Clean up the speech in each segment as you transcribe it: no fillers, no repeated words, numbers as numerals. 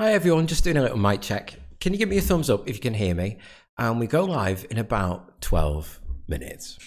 Hi everyone, just doing a little mic check. Can you give me a thumbs up if you can hear me? And we go live in about 12 minutes.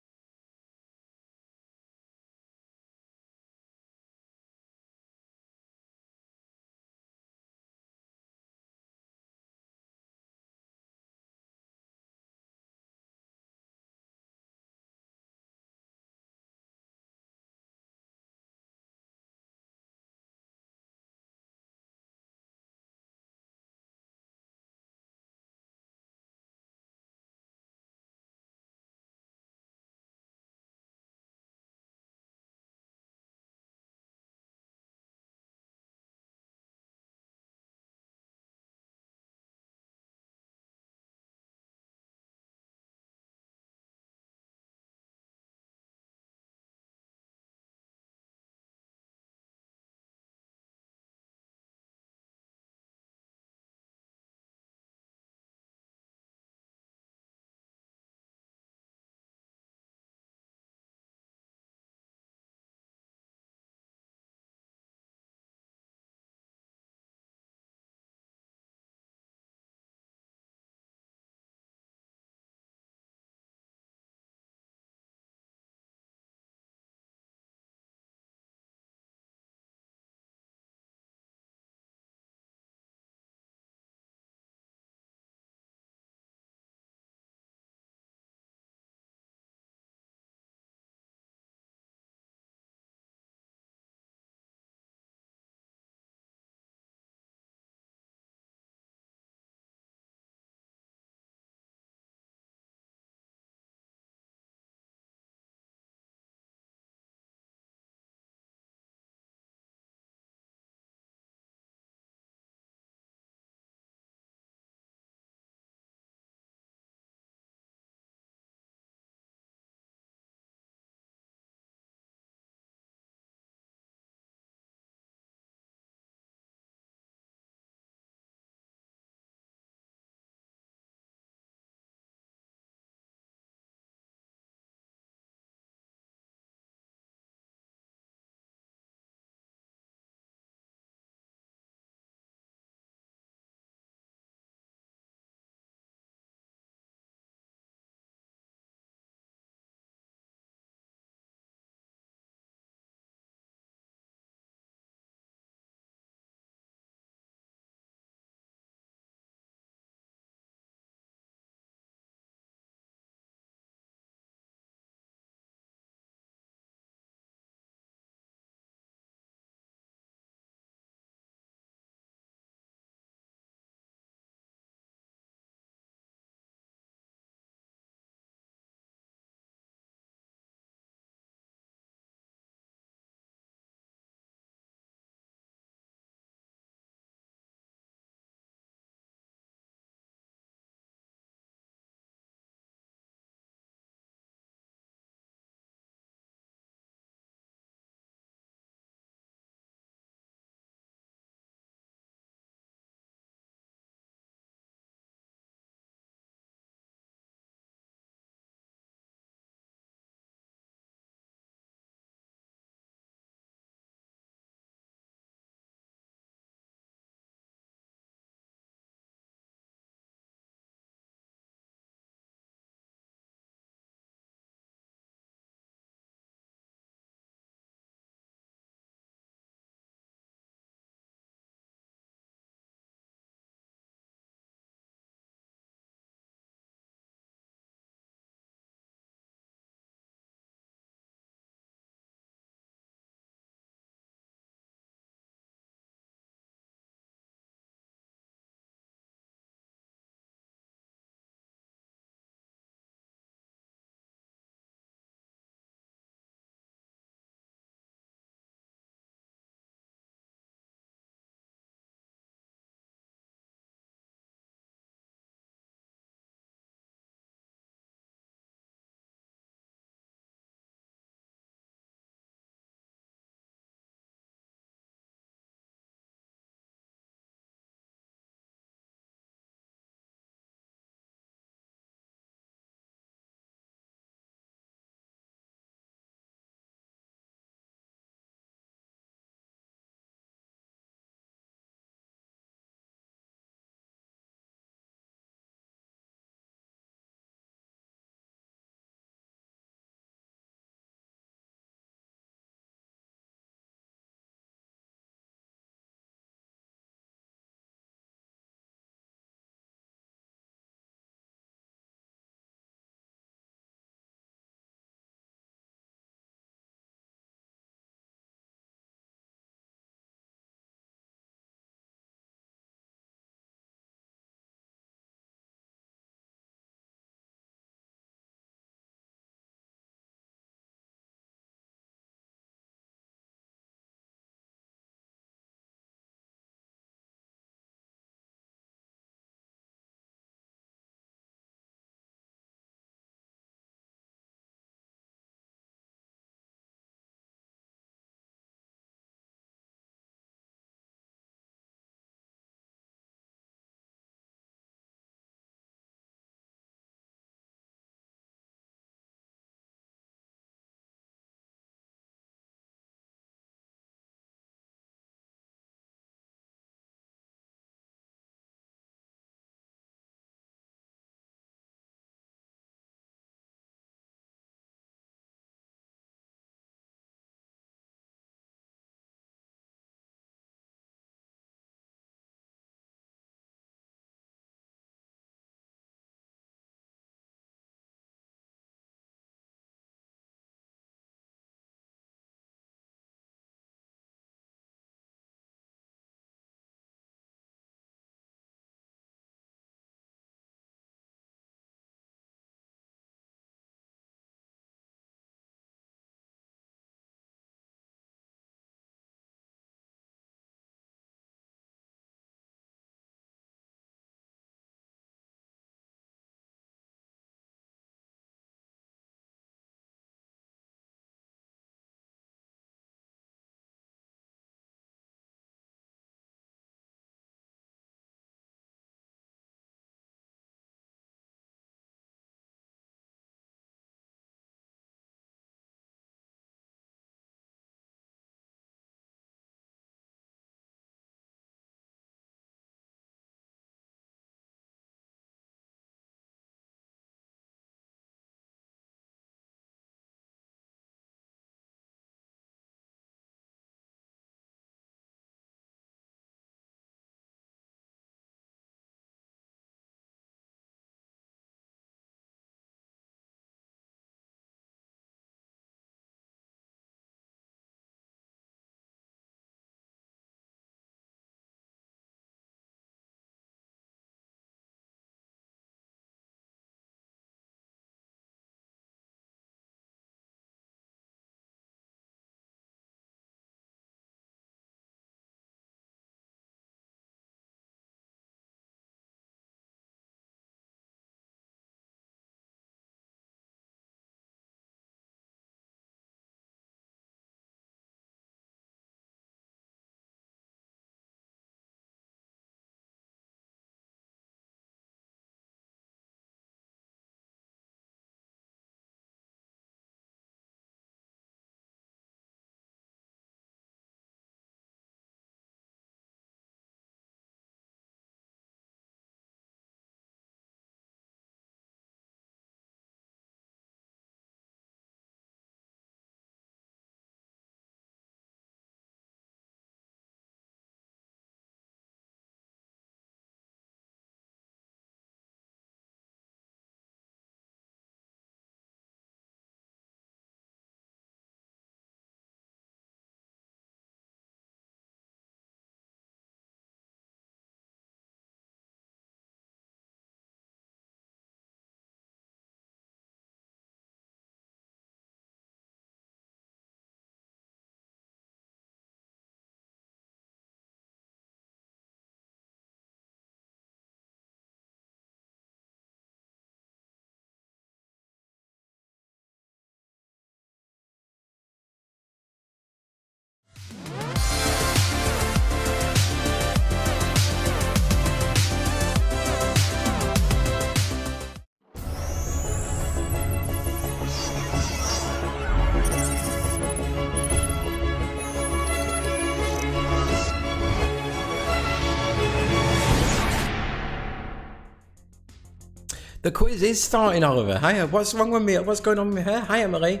The quiz is starting, Oliver. Hiya, what's wrong with me? What's going on with my hair? Hi, Emily.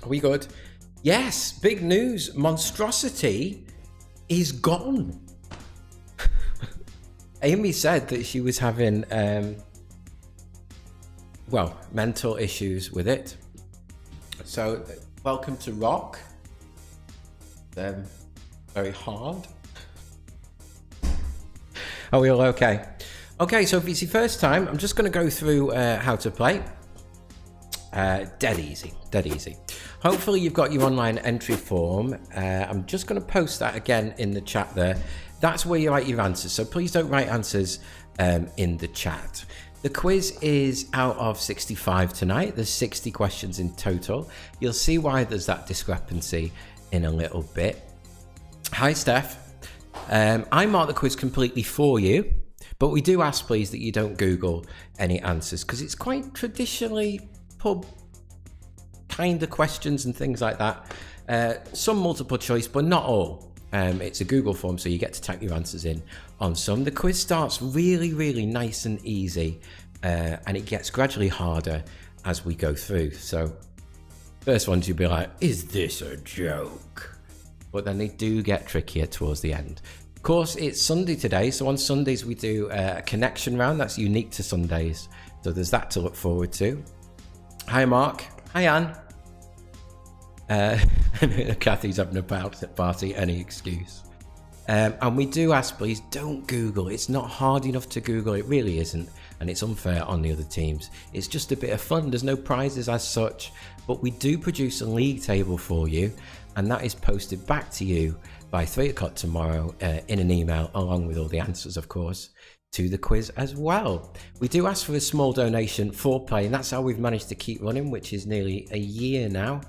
Are we good? Yes, big news. Monstrosity is gone. Amy said that she was having, well, mental issues with it. So, welcome to Rock. Very hard. Are we all okay? Okay, so if it's your first time, I'm just going to go through how to play. Dead easy, dead easy. Hopefully you've got your online entry form. I'm just going to post that again in the chat there. That's where you write your answers, so please don't write answers in the chat. The quiz is out of 65 tonight. There's 60 questions in total. You'll see why there's that discrepancy in a little bit. Hi, Steph. I mark the quiz completely for you. But we do ask, please, that you don't Google any answers because it's quite traditionally pub kind of questions and things like that. Some multiple choice, but not all. It's a Google form, so you get to type your answers in on some. The quiz starts really, really nice and easy, and it gets gradually harder as we go through. So first ones you'll be like, is this a joke? But then they do get trickier towards the end. Of course, it's Sunday today, so on Sundays we do a connection round that's unique to Sundays. So there's that to look forward to. Hi, Mark. Hi, Anne. Kathy's having a party, any excuse. And we do ask, please, don't Google. It's not hard enough to Google. It really isn't. And it's unfair on the other teams. It's just a bit of fun. There's no prizes as such. But we do produce a league table for you. And that is posted back to you by 3 o'clock tomorrow in an email, along with all the answers, of course, to the quiz as well. We do ask for a small donation for play, and that's how we've managed to keep running, which is nearly a year now.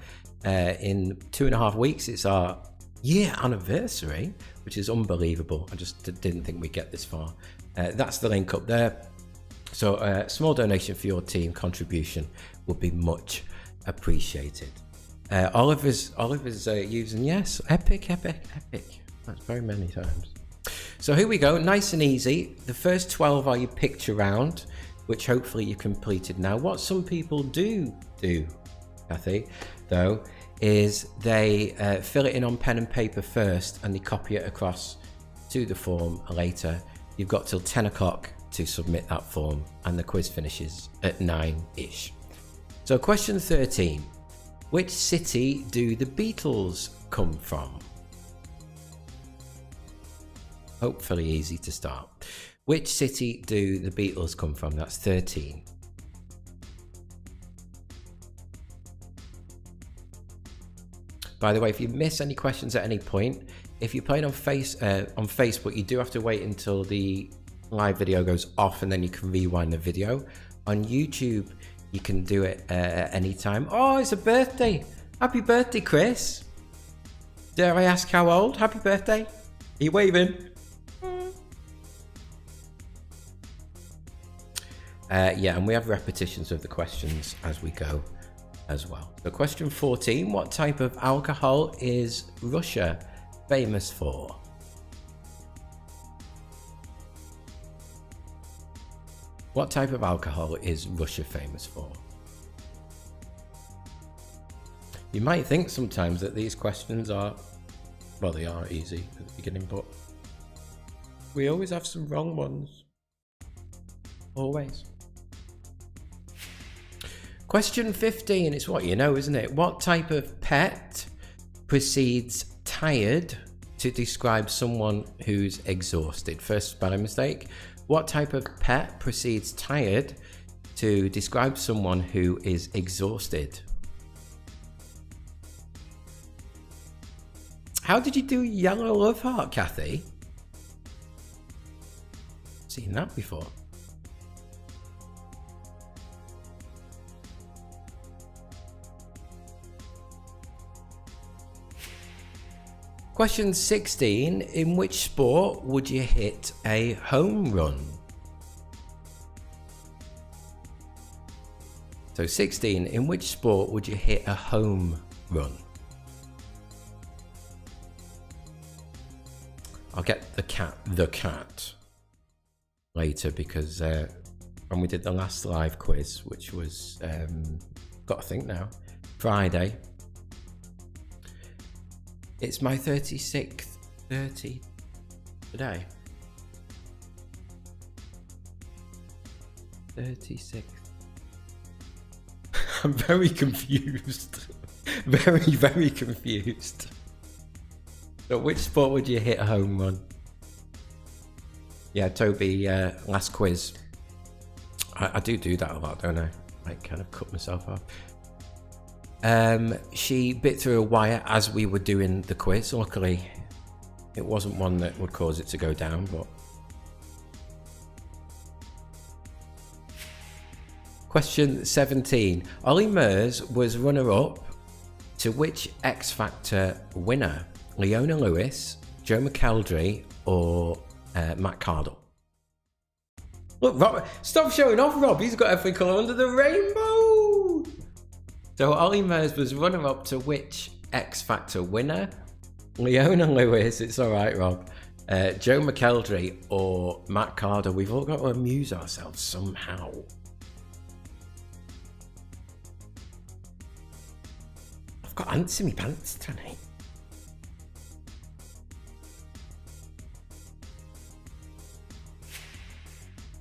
In 2.5 weeks, it's our year anniversary, which is unbelievable. I just didn't think we'd get this far. That's the link up there. So a small donation for your team contribution would be much appreciated. Oliver's using, yes, epic. That's very many times. So here we go, nice and easy. The first 12 are your picture round, which hopefully you completed now. What some people do, Kathy, though, is they fill it in on pen and paper first and they copy it across to the form later. You've got till 10 o'clock to submit that form and the quiz finishes at 9-ish. So question 13. Which city do the Beatles come from? Hopefully easy to start. Which city do the Beatles come from? That's 13. By the way, if you miss any questions at any point, if you're playing on Facebook, you do have to wait until the live video goes off and then you can rewind the video. On YouTube, you can do it at any time. Oh, it's a birthday. Happy birthday, Chris. Dare I ask how old? Happy birthday. Are you waving? Yeah, and we have repetitions of the questions as we go as well. So question 14, what type of alcohol is Russia famous for? What type of alcohol is Russia famous for? You might think sometimes that these questions are, well, they are easy at the beginning, but we always have some wrong ones. Always. Question 15, it's what you know, isn't it? What type of pet precedes tired to describe someone who's exhausted? First spelling mistake. What type of pet precedes tired to describe someone who is exhausted? How did you do yellow love heart, Kathy? Seen that before. Question 16, in which sport would you hit a home run? So 16, in which sport would you hit a home run? I'll get the cat later because and we did the last live quiz, which was, got to think now, Friday. It's my 36th 30 today. 36th. I'm very confused. Very confused. So which sport would you hit a home run? Yeah, Toby, last quiz. I do that a lot, don't I? I kind of cut myself off. She bit through a wire as we were doing the quiz. Luckily, it wasn't one that would cause it to go down, but... Question 17. Ollie Murs was runner-up to which X Factor winner? Leona Lewis, Joe McElderry, or Matt Cardle? Look, Rob, stop showing off, Rob. He's got every colour under the rainbow. So Ollie Murs was runner-up to which X Factor winner? Leona Lewis, it's all right, Rob. Joe McElderry or Matt Cardle? We've all got to amuse ourselves somehow. I've got ants in my pants tonight.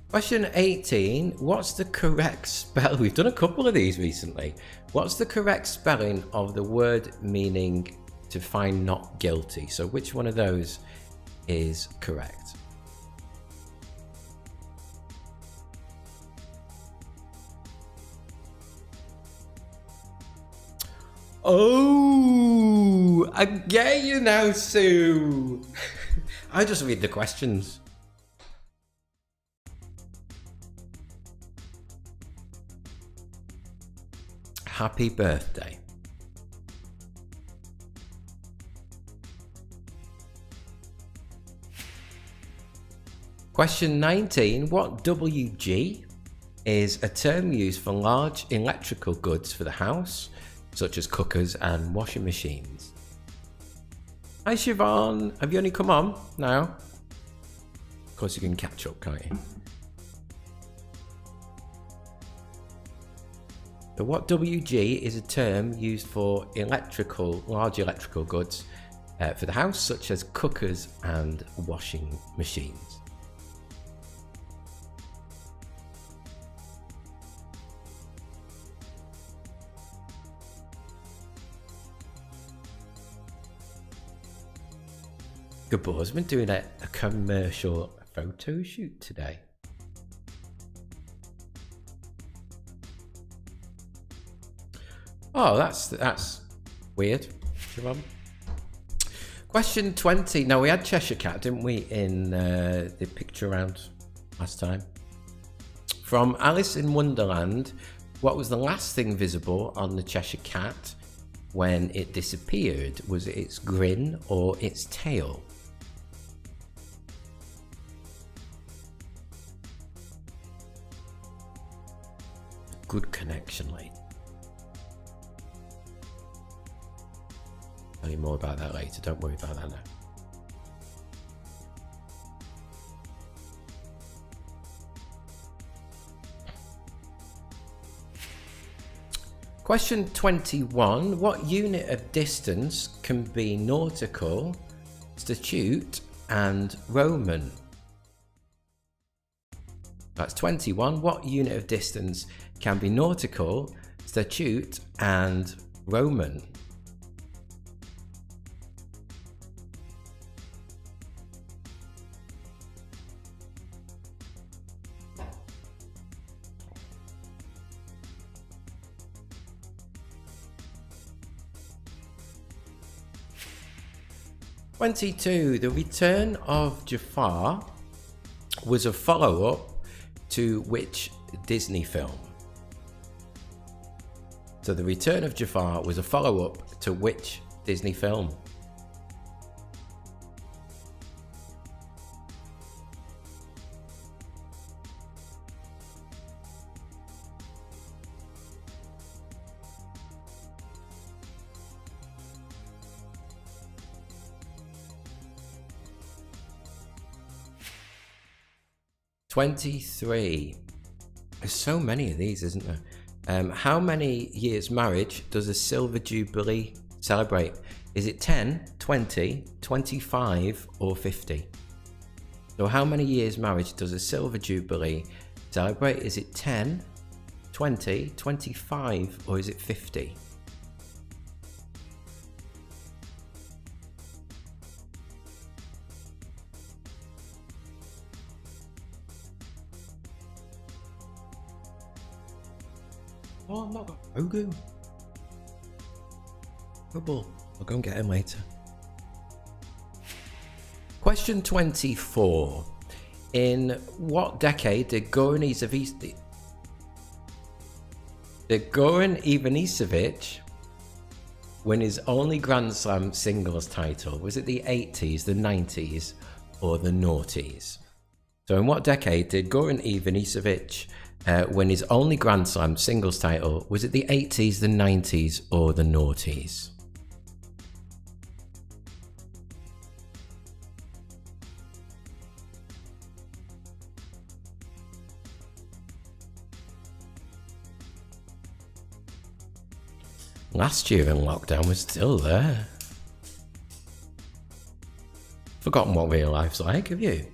Question 18. What's the correct spell? We've done a couple of these recently. What's the correct spelling of the word meaning to find not guilty? So which one of those is correct? Oh, I get you now, Sue. I just read the questions. Happy birthday. Question 19. What WG is a term used for large electrical goods for the house, such as cookers and washing machines? Hi Siobhan, have you only come on now? Of course you can catch up, can't you? So what WG is a term used for large electrical goods for the house, such as cookers and washing machines? Good boy, I've been doing a commercial photo shoot today. Oh, that's weird. Question 20. Now, we had Cheshire Cat, didn't we, in the picture round last time? From Alice in Wonderland, what was the last thing visible on the Cheshire Cat when it disappeared? Was it its grin or its tail? Good connection, late. Tell you more about that later. Don't worry about that now. Question 21. What unit of distance can be nautical, statute, and Roman? That's 21. What unit of distance can be nautical, statute, and Roman? (22) The Return of Jafar was a follow-up to which Disney film? So The Return of Jafar was a follow-up to which Disney film? (23) There's so many of these, isn't there? How many years marriage does a silver jubilee celebrate? Is it 10, 20, 25 or 50? So how many years marriage does a silver jubilee celebrate? Is it 10, 20, 25 or is it 50? Oh, I'm not got Grogu. Trouble. I'll go and get him later. Question 24. In what decade did Goran Ivanisevic win his only Grand Slam singles title? Was it the 80s, the 90s, or the noughties? So in what decade did Goran Ivanisevic win his only Grand Slam singles title? Was it the 80s, the 90s, or the noughties? Last year in lockdown was still there. Forgotten what real life's like, have you?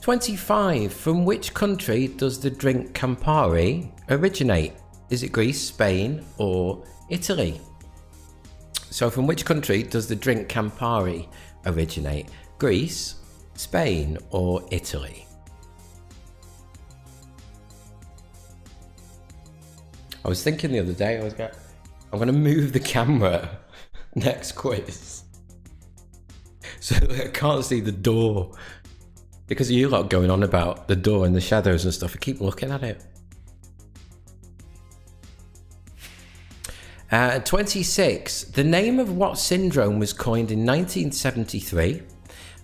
"25. From which country does the drink Campari originate? Is it Greece, Spain, or Italy?" So from which country does the drink Campari originate? Greece, Spain, or Italy? I was thinking the other day, I'm going to move the camera next quiz so I can't see the door. Because of you lot going on about the door and the shadows and stuff, I keep looking at it. 26. The name of what syndrome was coined in 1973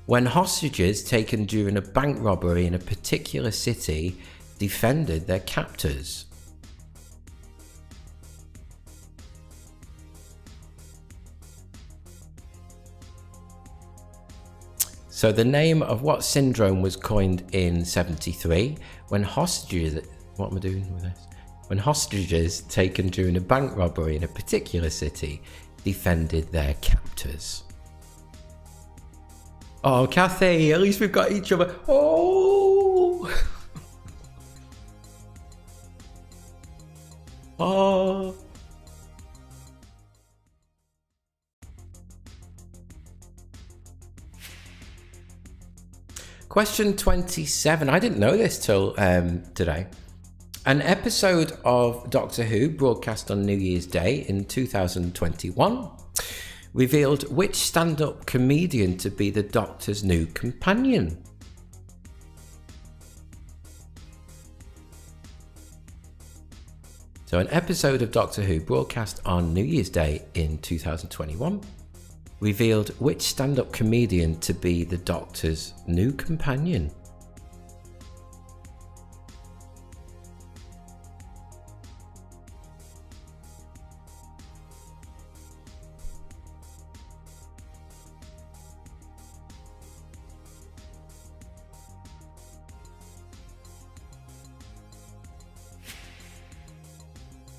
when hostages taken during a bank robbery in a particular city defended their captors? So the name of what syndrome was coined in 73 when hostages... What am I doing with this? When hostages taken during a bank robbery in a particular city defended their captors. Oh, Kathy, at least we've got each other. Oh! Oh! Question 27. I didn't know this till today. An episode of Doctor Who broadcast on New Year's Day in 2021 revealed which stand-up comedian to be the Doctor's new companion. So an episode of Doctor Who broadcast on New Year's Day in 2021 revealed which stand-up comedian to be the Doctor's new companion.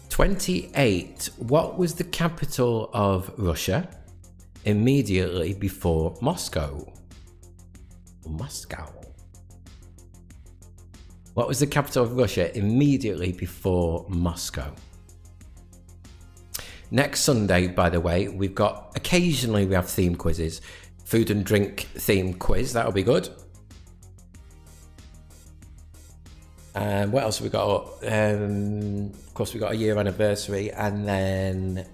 "28. What was the capital of Russia immediately before Moscow?" What was the capital of Russia immediately before Moscow? Next Sunday, by the way, occasionally we have theme quizzes. Food and drink theme quiz, that'll be good. And what else have we got? Of course, we got a year anniversary, and then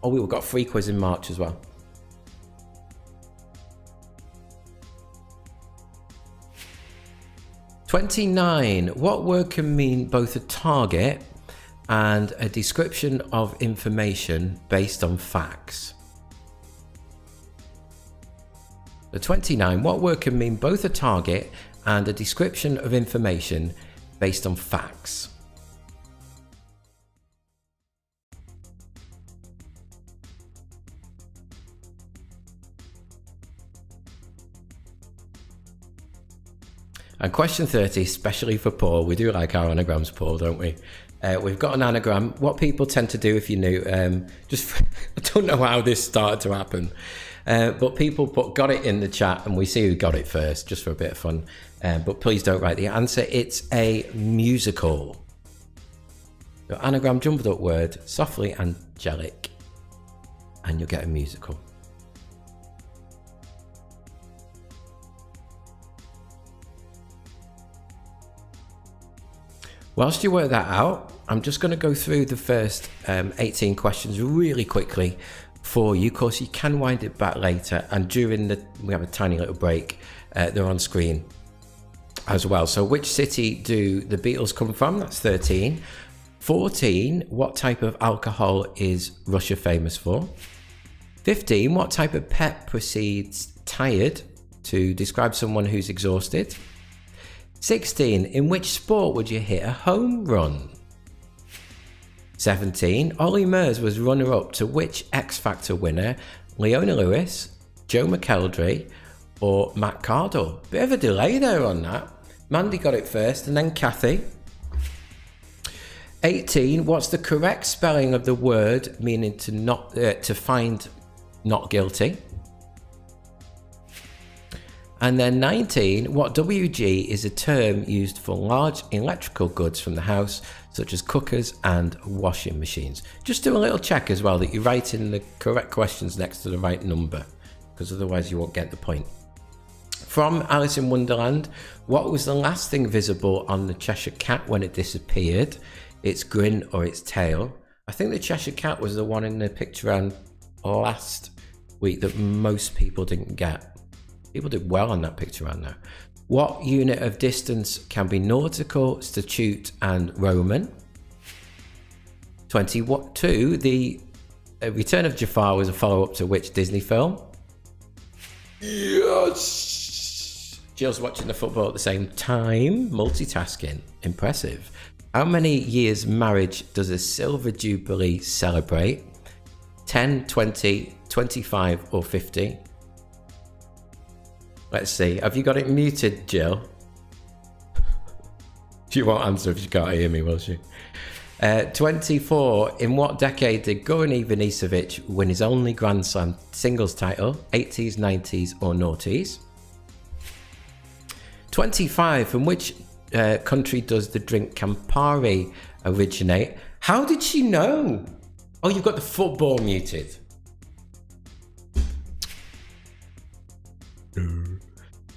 we've got a free quiz in March as well. "29. What word can mean both a target and a description of information based on facts?" The 29. What word can mean both a target and a description of information based on facts? And question 30, especially for Paul. We do like our anagrams, Paul, don't we? We've got an anagram. What people tend to do, if you're new, I don't know how this started to happen, but people got it in the chat and we see who got it first, just for a bit of fun. But please don't write the answer. It's a musical. Your anagram, jumbled up word, softly angelic, and you'll get a musical. Whilst you work that out, I'm just going to go through the first 18 questions really quickly for you. Of course, you can wind it back later, and during we have a tiny little break. They're on screen as well. So which city do the Beatles come from? That's 13. 14, what type of alcohol is Russia famous for? 15, what type of pet precedes tired to describe someone who's exhausted? 16, in which sport would you hit a home run? 17, Ollie Murs was runner-up to which X Factor winner? Leona Lewis, Joe McElderry, or Matt Cardle? Bit of a delay there on that. Mandy got it first, and then Kathy. 18, what's the correct spelling of the word meaning to find not guilty? And then 19, what WG is a term used for large electrical goods from the house, such as cookers and washing machines? Just do a little check as well that you write in the correct questions next to the right number, because otherwise you won't get the point. From Alice in Wonderland, what was the last thing visible on the Cheshire Cat when it disappeared? Its grin or its tail? I think the Cheshire Cat was the one in the picture round last week that most people didn't get. People did well on that picture round though. What unit of distance can be nautical, statute, and Roman? 22, the Return of Jafar was a follow-up to which Disney film? Yes! Jill's watching the football at the same time. Multitasking. Impressive. How many years marriage does a Silver Jubilee celebrate? 10, 20, 25, or 50? Let's see. Have you got it muted, Jill? She won't answer if she can't hear me, will she? 24. In what decade did Goran Ivanisevic win his only Grand Slam singles title? 80s, 90s, or noughties? 25. From which country does the drink Campari originate? How did she know? Oh, you've got the football muted.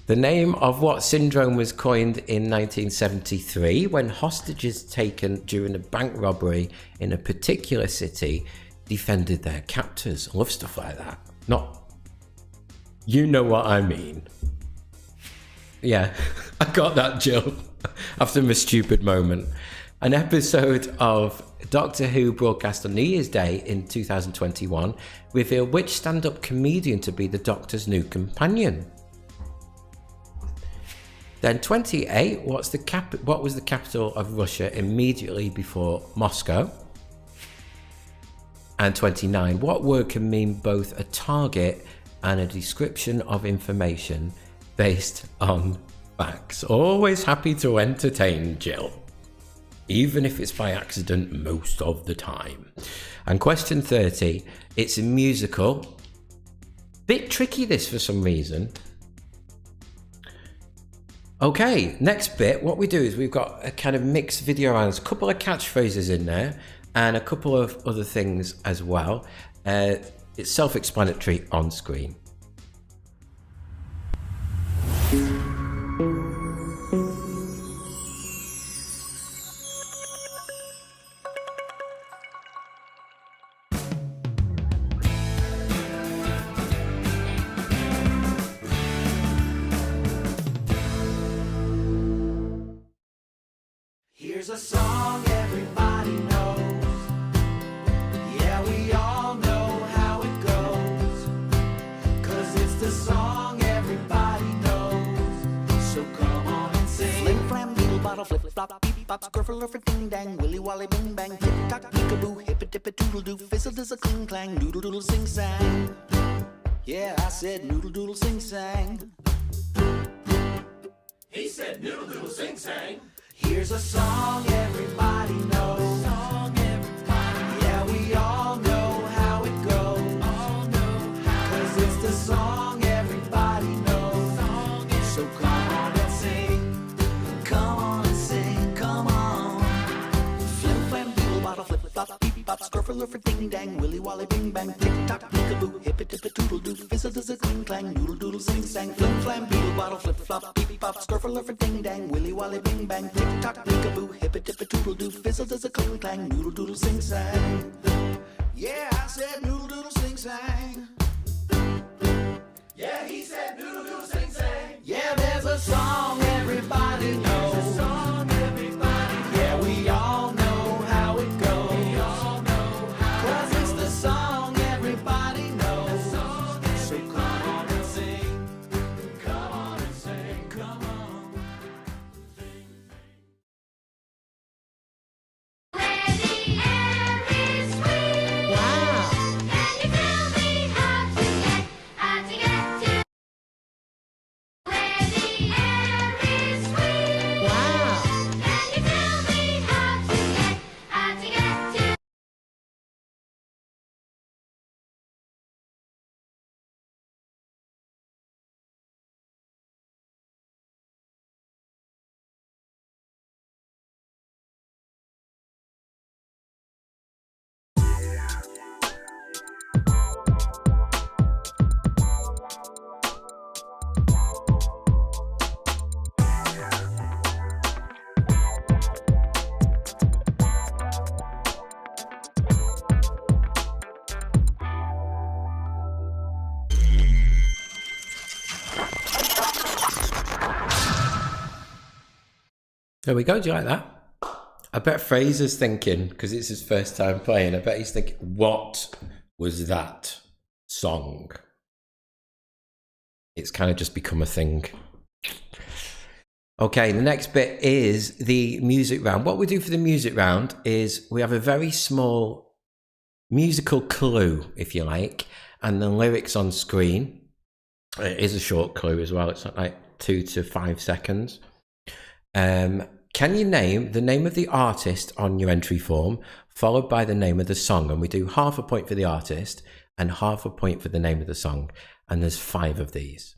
The name of what syndrome was coined in 1973 when hostages taken during a bank robbery in a particular city defended their captors? I love stuff like that. Not, you know what I mean. Yeah, I got that, Jill, after my stupid moment. An episode of Doctor Who broadcast on New Year's Day in 2021 revealed which stand-up comedian to be the Doctor's new companion. Then 28, what was the capital of Russia immediately before Moscow? And 29, what word can mean both a target and a description of information based on facts? Always happy to entertain, Jill. Even if it's by accident most of the time. And question 30, it's a musical. Bit tricky this for some reason. Okay, next bit, what we do is we've got a kind of mixed video rounds, a couple of catchphrases in there, and a couple of other things as well. It's self-explanatory on screen. Here's a song everybody knows. Yeah, we all know how it goes. 'Cause it's the song everybody knows. So come on and sing. Flim flam doodle bottle flip flop beep bop scruffle lurfer ding dang willy wally bing bang tick tock peekaboo hip it dip it doodle doo fizzle does a cling clang doodle doodle sing sang. Yeah, I said noodle doodle sing sang. He said noodle doodle sing sang. Here's a song everybody knows. Yeah, we all know how it goes. 'Cause it's the song everybody knows. So come on and sing. Come on and sing. Come on. Flim flam doodle bottle flip flop beep bop skirfle lurfer ding dang willy wally bing bang tick tock peekaboo hip it tip it toodle doo fizzle does a cling clang noodle doodle sing sang flim flam beetle bottle flip flop beep bop skirfle lurfer ding dang willy wally bing bang tick tock peekaboo hip it tip it toodle doo fizzle does a cling clang noodle doodle sing sang. Yeah, I said noodle doodle sing sang. Yeah, he said noodle doodle sing sang. Yeah, there's a song everybody knows. There's a song everybody knows. Yeah, we all know how it goes. We all know how. 'Cause it's the song everybody knows. So come on and sing. Come on and sing. Come on. Where the air is sweet. Wow. Can you tell me how to get to? Where the air is sweet. Wow. Can you tell me how to get to? There we go. Do you like that? I bet Fraser's thinking, because it's his first time playing, I bet he's thinking, what was that song? It's kind of just become a thing. Okay, the next bit is the music round. What we do for the music round is we have a very small musical clue, if you like, and the lyrics on screen. It is a short clue as well. It's like 2 to 5 seconds. Can you name the name of the artist on your entry form, followed by the name of the song? And we do half a point for the artist and half a point for the name of the song. And there's 5 of these.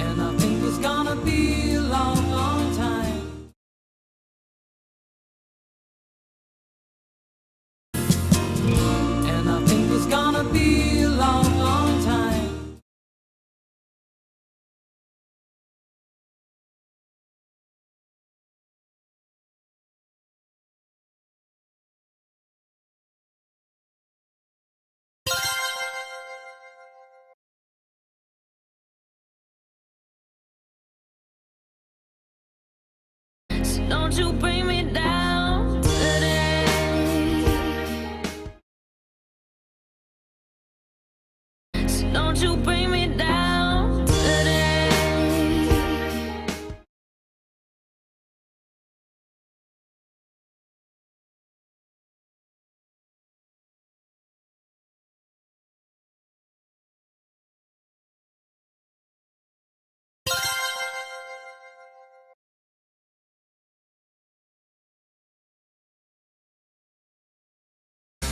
And I think it's gonna be a long, long time. And I think it's gonna be a long, long time. So don't you bring me down today. So don't you bring me down today.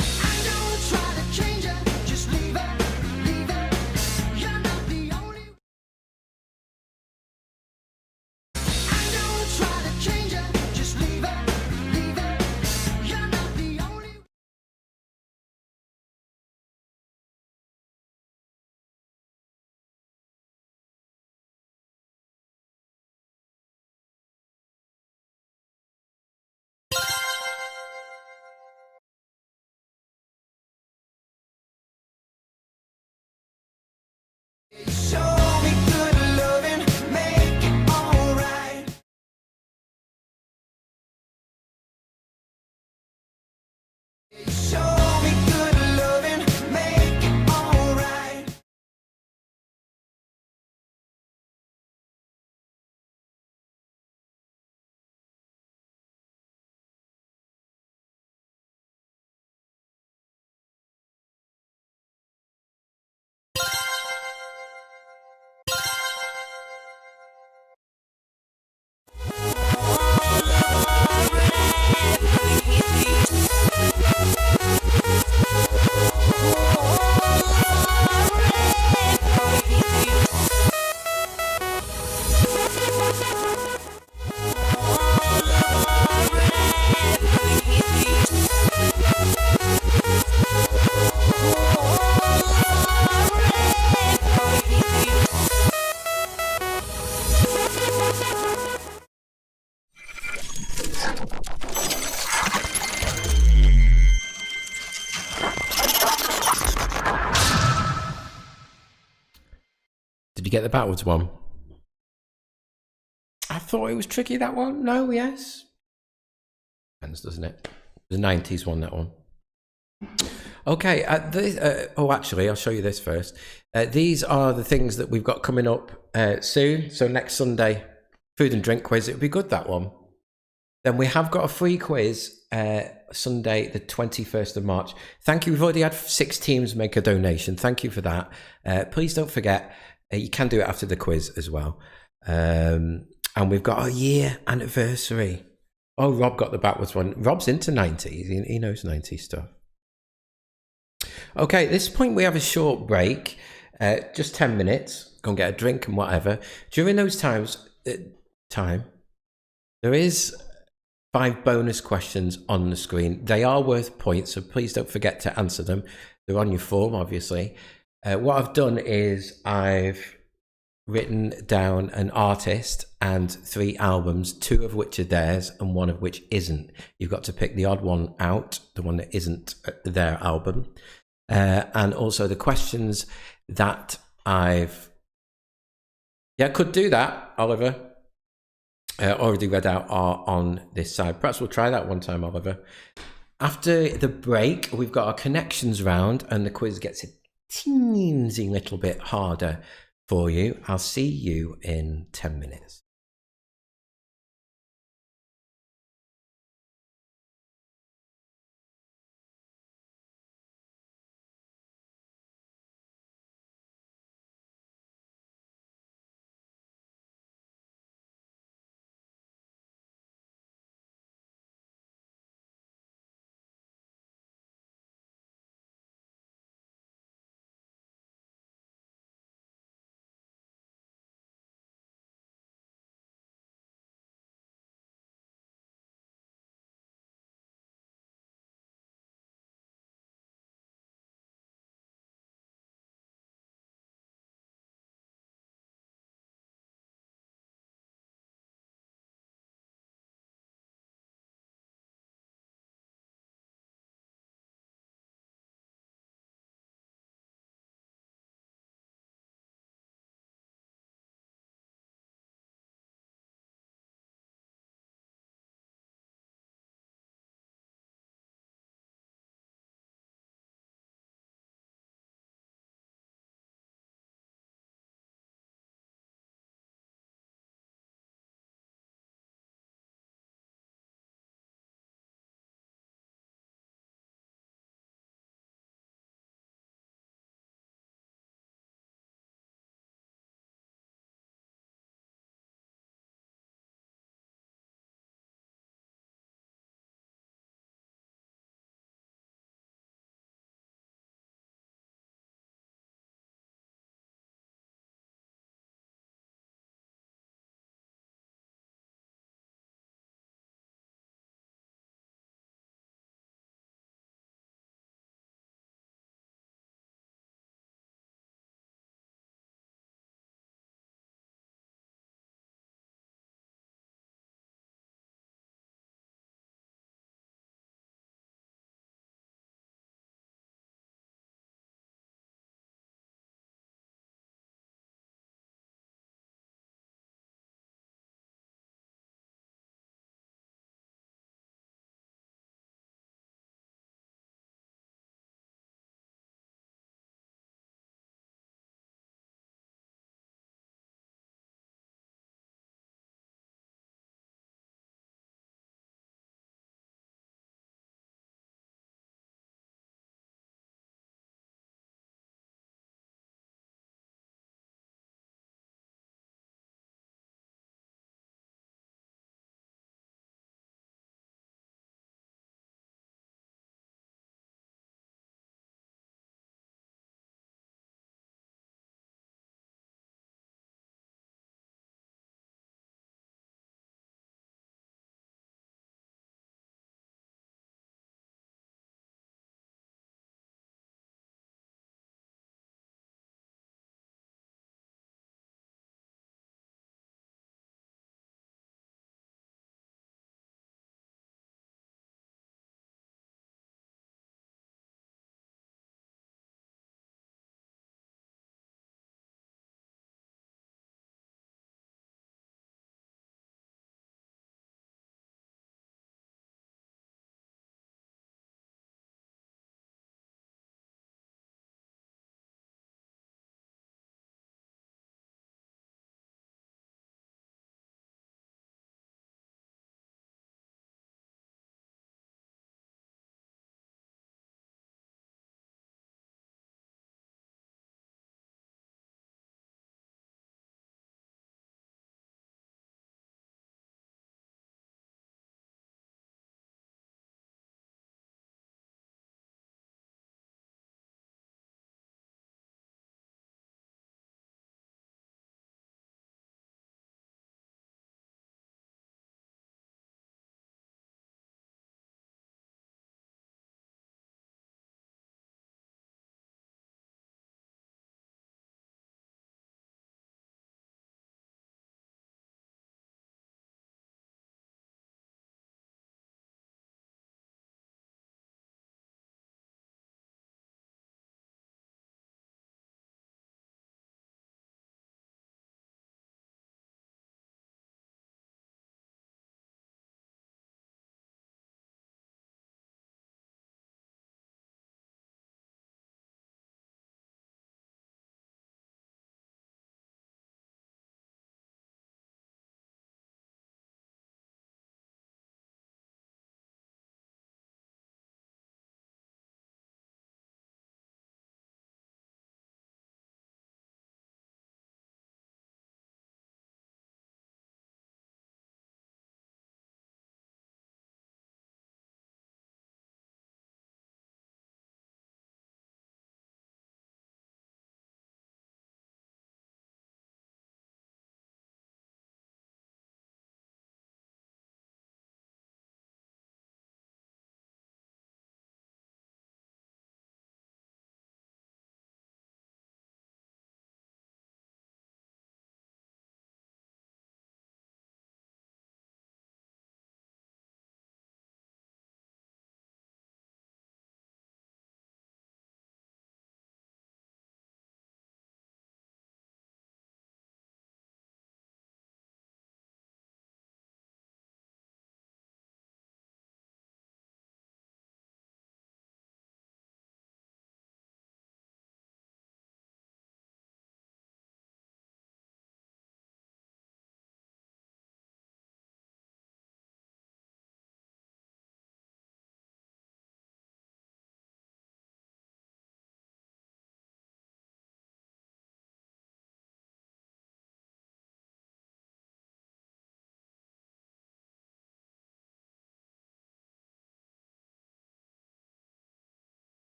I don't try to change it, just leave it, leave it. You're not the only. I don't try to change it, just leave it, leave it. You're not the only. Show me good. you get the backwards one? I thought it was tricky, that one. No, yes. Depends, doesn't it? The 90s one, that one. Okay, actually, I'll show you this first. These are the things that we've got coming up soon. So next Sunday, food and drink quiz. It would be good, that one. Then we have got a free quiz Sunday, the 21st of March. Thank you. We've already had 6 teams make a donation. Thank you for that. Please don't forget, you can do it after the quiz as well. And we've got a year anniversary. Oh, Rob got the backwards one. Rob's into 90s. He knows 90s stuff. Okay, at this point we have a short break. Just 10 minutes. Go and get a drink and whatever. During those times, there is 5 bonus questions on the screen. They are worth points, so please don't forget to answer them. They're on your form, obviously. What I've done is I've written down an artist and 3 albums, 2 of which are theirs and 1 of which isn't. You've got to pick the odd one out, the one that isn't their album. And also the questions that I've... Yeah, could do that, Oliver. Already read out are on this side. Perhaps we'll try that one time, Oliver. After the break, we've got our connections round and the quiz gets a teensy little bit harder for you. I'll see you in 10 minutes.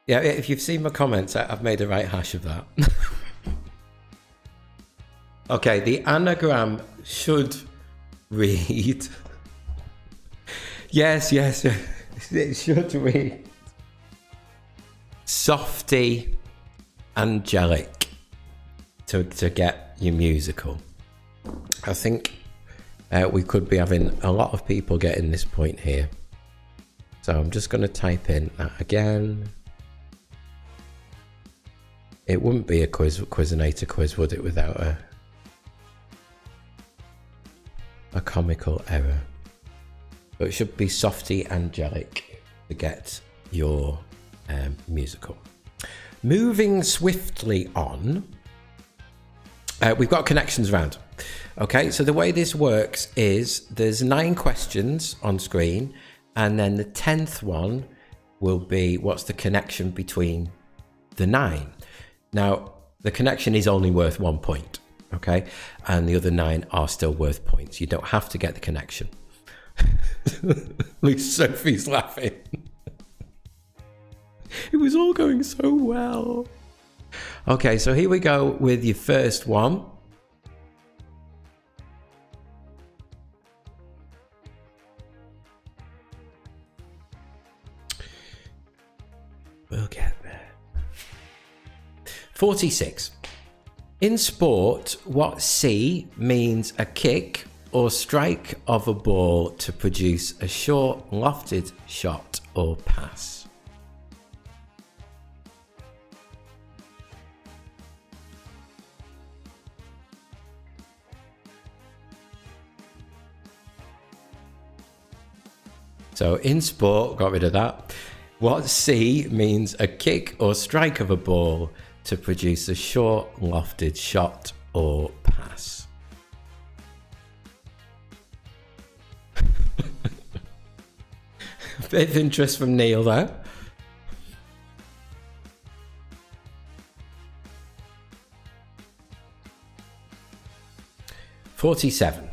Yeah, if you've seen my comments, I've made a right hash of that. Okay, the anagram should read. Yes, it should read. Softy angelic to get your musical. I think we could be having a lot of people getting this point here. So I'm just going to type in that again. It wouldn't be a Quizinator quiz, would it, without a comical error. But it should be Softy Angelic to get your musical. Moving swiftly on, we've got connections round. Okay, so the way this works is there's 9 questions on screen, and then the 10th one will be what's the connection between the 9. Now, the connection is only worth 1 point, okay? And the other 9 are still worth points. You don't have to get the connection. At least Sophie's laughing. It was all going so well. Okay, so here we go with your first one. We'll get there. 46. In sport, what C means a kick or strike of a ball to produce a short, lofted shot or pass? So in sport, got rid of that. What C means a kick or strike of a ball to produce a short, lofted shot or pass? A bit of interest from Neil there. "47.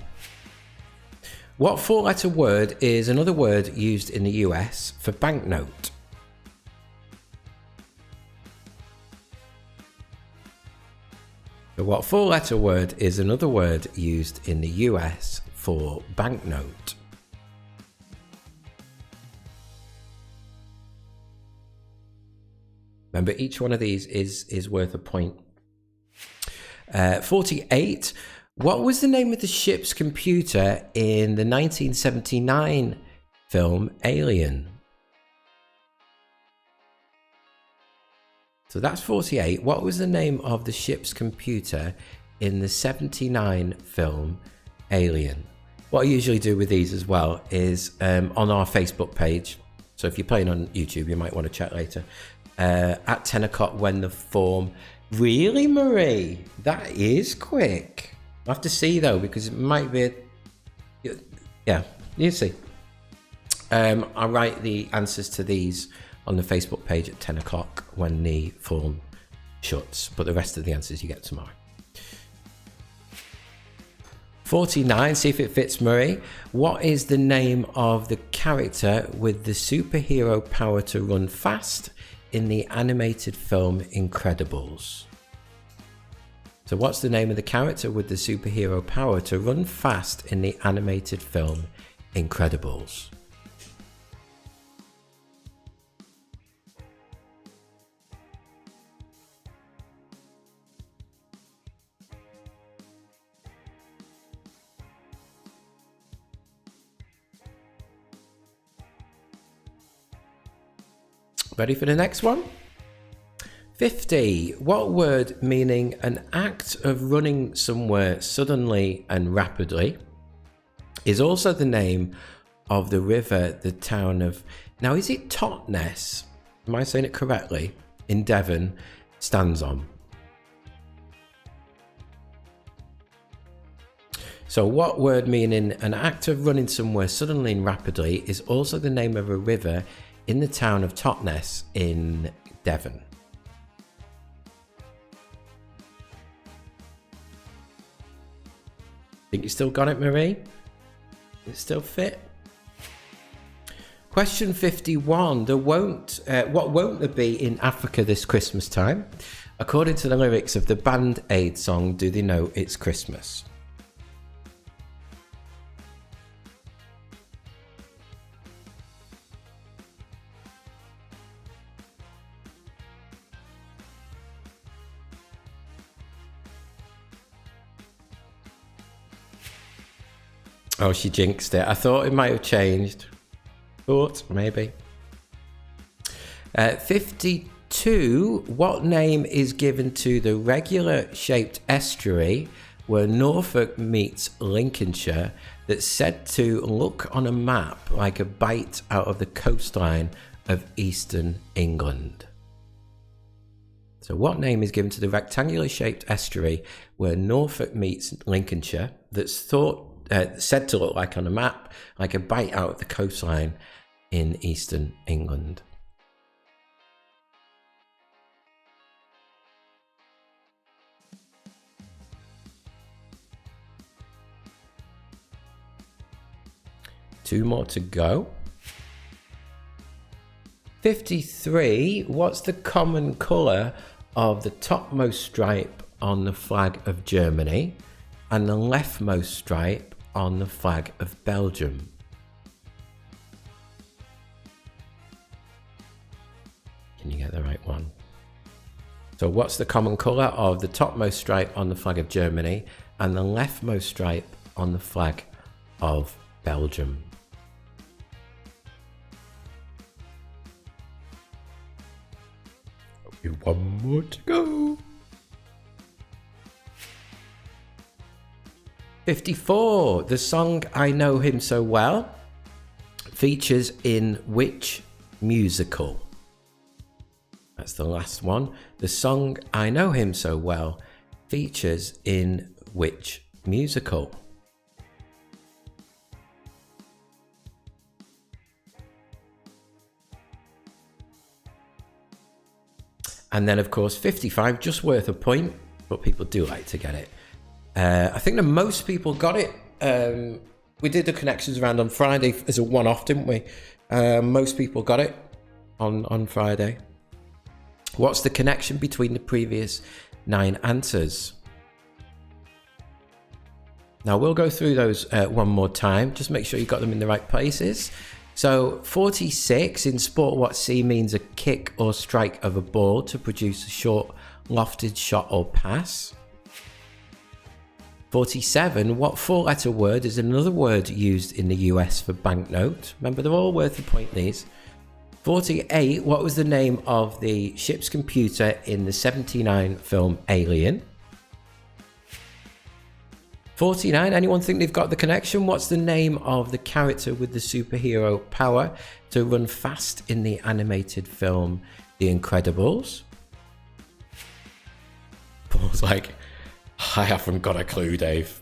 What 4-letter word is another word used in the US for banknote? So what 4-letter word is another word used in the US for banknote? Remember, each one of these is worth a point. 48. What was the name of the ship's computer in the 1979 film Alien? So that's 48. What was the name of the ship's computer in the 79 film Alien? What I usually do with these as well is on our Facebook page. So if you're playing on YouTube, you might want to check later. At 10 o'clock when the form... Really, Marie? That is quick. I have to see though, because it might be... Yeah, you see. I write the answers to these on the Facebook page at 10 o'clock when the form shuts, but the rest of the answers you get tomorrow. 49, see if it fits, Marie. What is the name of the character with the superhero power to run fast in the animated film Incredibles? So what's the name of the character with the superhero power to run fast in the animated film Incredibles? Ready for the next one? 50. What word meaning an act of running somewhere suddenly and rapidly is also the name of the river the town of... Now, is it Totnes? Am I saying it correctly? In Devon, stands on. So what word meaning an act of running somewhere suddenly and rapidly is also the name of a river in the town of Totnes in Devon? Think you still got it, Marie? It still fit? Question 51. What won't there be in Africa this Christmas time? According to the lyrics of the Band Aid song, do they know it's Christmas? Oh, she jinxed it. I thought it might have changed. Thought, maybe. 52. What name is given to the regular shaped estuary where Norfolk meets Lincolnshire that's said to look on a map like a bite out of the coastline of eastern England? So what name is given to the rectangular shaped estuary where Norfolk meets Lincolnshire that's said to look like on a map like a bite out of the coastline in eastern England? Two more to go. 53. What's the common colour of the topmost stripe on the flag of Germany and the leftmost stripe on the flag of Belgium? Can you get the right one? So what's the common colour of the topmost stripe on the flag of Germany and the leftmost stripe on the flag of Belgium? One more to go. 54. The song I Know Him So Well features in which musical? That's the last one. The song I Know Him So Well features in which musical? And then, of course, 55, just worth a point, but people do like to get it. I think that most people got it. We did the connections round on Friday as a one-off, didn't we? Most people got it on Friday. What's the connection between the previous 9 answers? Now, we'll go through those one more time. Just make sure you got them in the right places. So 46, in sport, what C means a kick or strike of a ball to produce a short lofted shot or pass. 47, what 4-letter word is another word used in the US for banknote? Remember, they're all worth a point, these. 48, what was the name of the ship's computer in the 79 film Alien? 49, anyone think they've got the connection? What's the name of the character with the superhero power to run fast in the animated film The Incredibles? Paul's like, I haven't got a clue, Dave.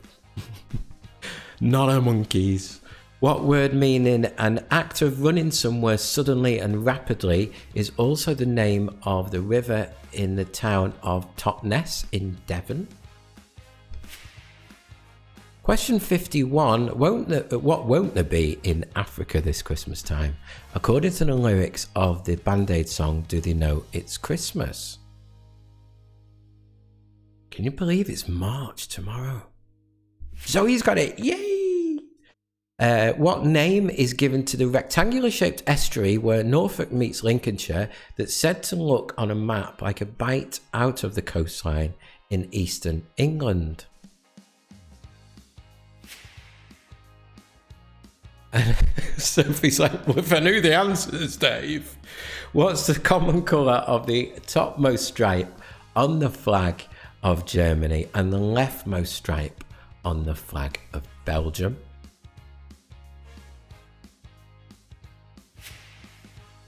Not a monkeys. What word meaning an act of running somewhere suddenly and rapidly is also the name of the river in the town of Totnes in Devon? Question 51, what won't there be in Africa this Christmas time? According to the lyrics of the Band Aid song, do they know it's Christmas? Can you believe it's March tomorrow? Zoe's got it, yay! What name is given to the rectangular shaped estuary where Norfolk meets Lincolnshire that's said to look on a map like a bite out of the coastline in eastern England? Sophie's like, well, if I knew the answers, Dave. What's the common colour of the topmost stripe on the flag of Germany and the leftmost stripe on the flag of Belgium?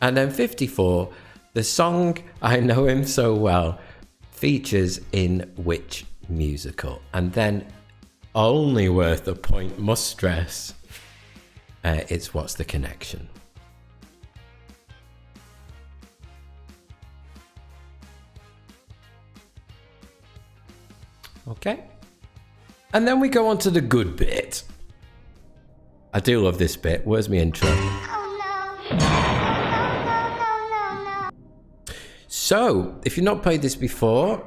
And then 54, the song I Know Him So Well features in which musical? And then, only worth a point, must stress, it's what's the connection? Okay. And then we go on to the good bit. I do love this bit. Where's my intro? Oh no. So, if you've not played this before,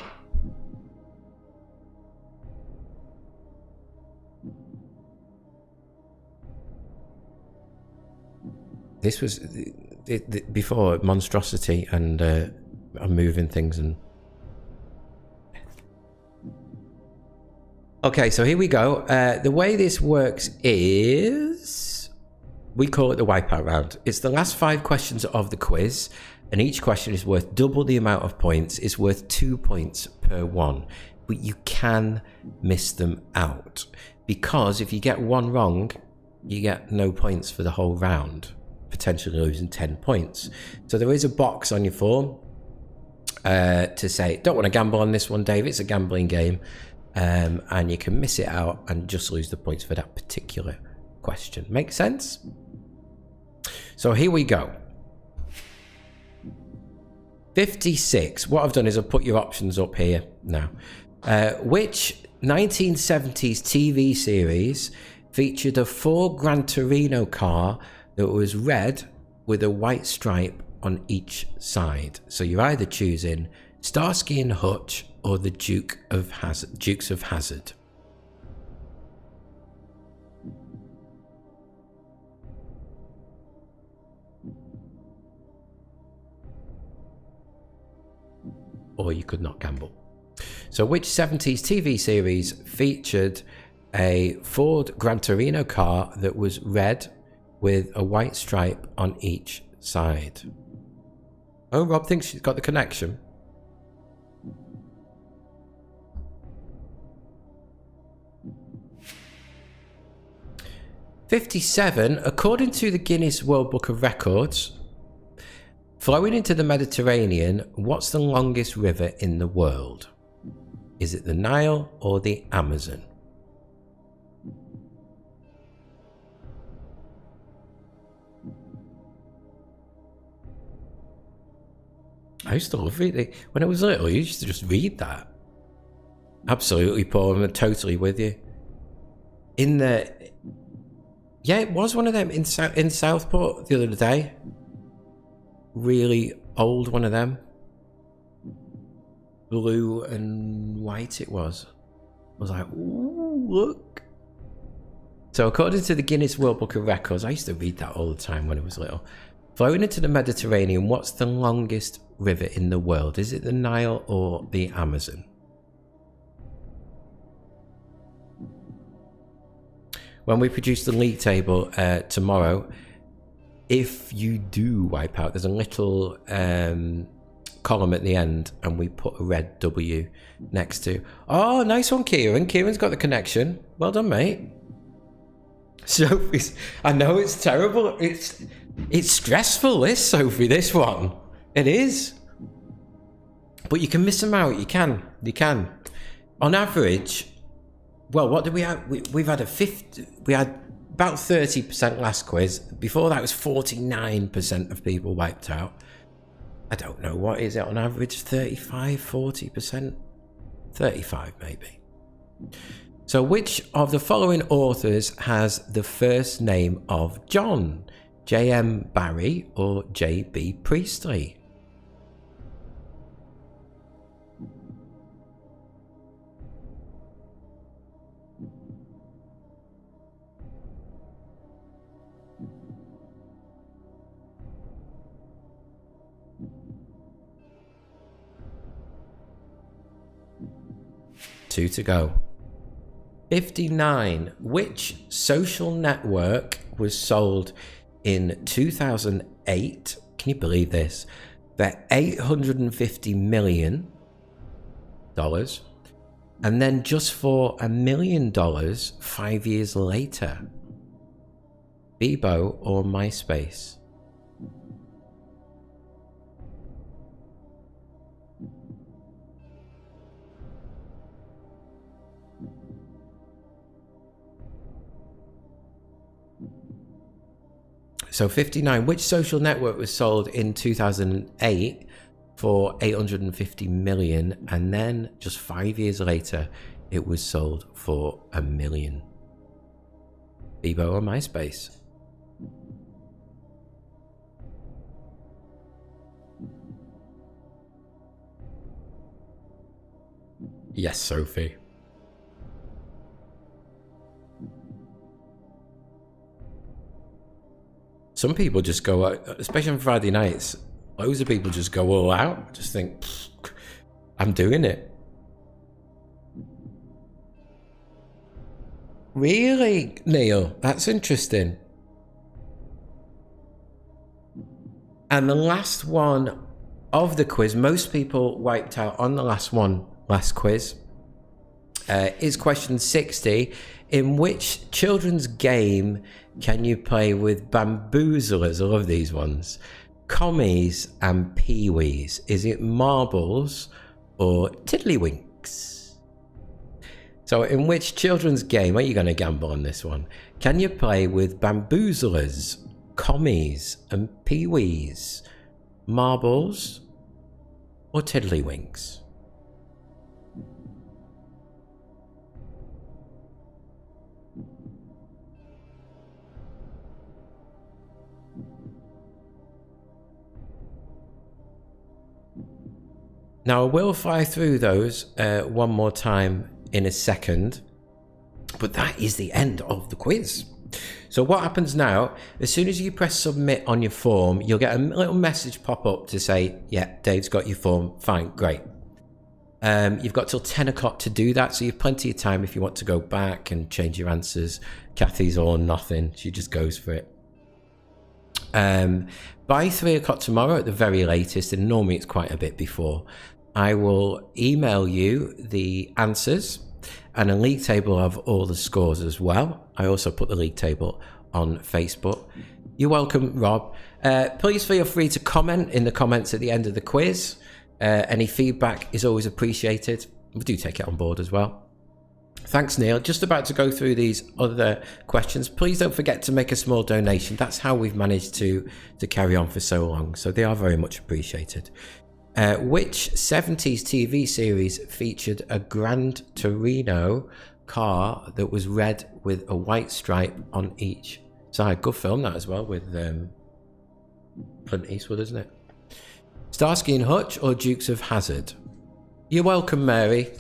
this was before Monstrosity and I'm moving things and... Okay, so here we go. The way this works is... we call it the wipeout round. It's the last 5 questions of the quiz, and each question is worth double the amount of points. It's worth 2 points per one, but you can miss them out, because if you get one wrong, you get no points for the whole round, potentially losing 10 points. So there is a box on your form to say, don't want to gamble on this one, Dave. It's a gambling game, and you can miss it out and just lose the points for that particular question. Make sense? So here we go. 56. What I've done is I've put your options up here now. Which 1970s TV series featured a Ford Gran Torino car that was red with a white stripe on each side? So you're either choosing Starsky and Hutch or the Dukes of Hazzard. Or you could not gamble. So which 70s TV series featured a Ford Gran Torino car that was red with a white stripe on each side? Oh, Rob thinks she's got the connection. "57, according to the Guinness World Book of Records, flowing into the Mediterranean, what's the longest river in the world? Is it the Nile or the Amazon?" I used to love reading. When I was little, I used to just read that. Absolutely, Paul. I'm totally with you. Yeah, it was one of them in Southport the other day. Really old one of them. Blue and white it was. I was like, ooh, look. So according to the Guinness World Book of Records, I used to read that all the time when I was little. Flowing into the Mediterranean, what's the longest river in the world? Is it the Nile or the Amazon? When we produce the league table tomorrow, if you do wipe out, there's a little column at the end, and we put a red W next to. Oh, nice one, Kieran. Kieran's got the connection. Well done, mate. Sophie's. I know it's terrible. It's stressful, Sophie. This one. It is. But you can miss them out. You can. On average. Well, what did we have? We've had we had about 30% last quiz. Before that was 49% of people wiped out. I don't know, what is it on average? 35, 40%? 35 maybe. So which of the following authors has the first name of John? J.M. Barrie or J.B. Priestley? Two to go. 59. Which social network was sold in 2008? Can you believe this? For $850 million. And then just for $1 million 5 years later? Bebo or MySpace? So 59, which social network was sold in 2008 for 850 million, and then just 5 years later it was sold for $1 million? Bebo or MySpace? Yes, Sophie. Some people just go out, especially on Friday nights, loads of people just go all out. Just think, I'm doing it. Really, Neil? That's interesting. And the last one of the quiz, most people wiped out on the last quiz, is question 60. In which children's game can you play with bamboozlers? I love these ones. Commies and peewees. Is it marbles or tiddlywinks? So in which children's game are you going to gamble on this one? Can you play with bamboozlers, commies and peewees, marbles or tiddlywinks? Now I will fly through those one more time in a second, but that is the end of the quiz. So what happens now, as soon as you press submit on your form, you'll get a little message pop up to say, yeah, Dave's got your form, fine, great. You've got till 10 o'clock to do that, so you have plenty of time if you want to go back and change your answers. Kathy's all or nothing, she just goes for it. By 3 o'clock tomorrow at the very latest, and normally it's quite a bit before, I will email you the answers and a league table of all the scores as well. I also put the league table on Facebook. You're welcome, Rob. Please feel free to comment in the comments at the end of the quiz. Any feedback is always appreciated. We do take it on board as well. Thanks, Neil. Just about to go through these other questions. Please don't forget to make a small donation. That's how we've managed to carry on for so long. So they are very much appreciated. Which 70s TV series featured a Gran Torino car that was red with a white stripe on each side? Good film that as well, with Clint Eastwood, isn't it? Starsky and Hutch or Dukes of Hazzard? You're welcome, Mary.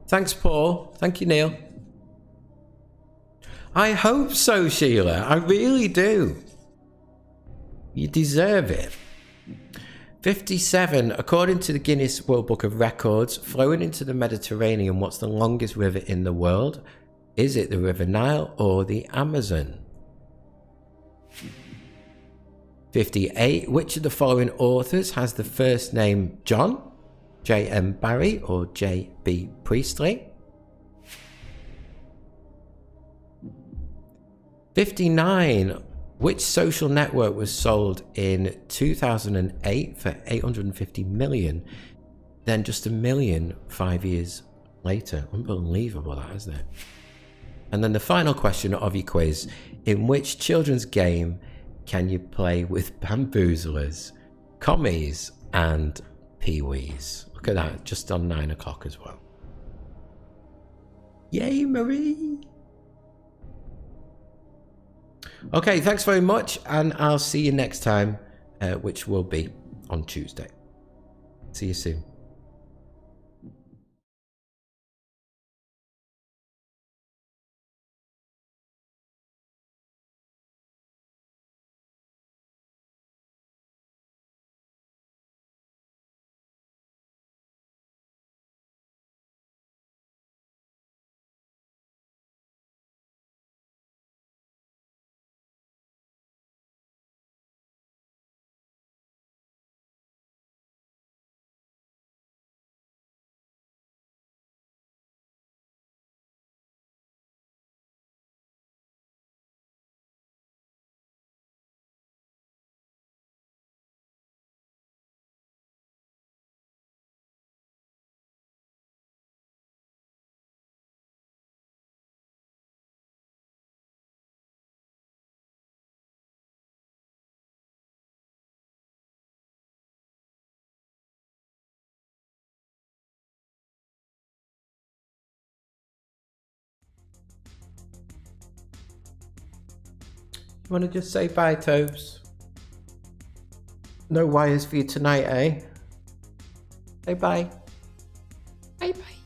Thanks, Paul. Thank you, Neil. I hope so, Sheila. I really do. You deserve it. 57. According to the Guinness World Book of Records, flowing into the Mediterranean, what's the longest river in the world? Is it the River Nile or the Amazon? 58. Which of the following authors has the first name John? J.M. Barrie or J.B. Priestley? 59. Which social network was sold in 2008 for 850 million, then just $1 million 5 years later? Unbelievable, that, isn't it? And then the final question of your quiz: in which children's game can you play with bamboozlers, commies and peewees? Look at that, just on 9 o'clock as well. Yay, Marie! Okay, thanks very much, and I'll see you next time, which will be on Tuesday. See you soon. You want to just say bye, Tobes? No wires for you tonight, eh? Say bye. Bye bye.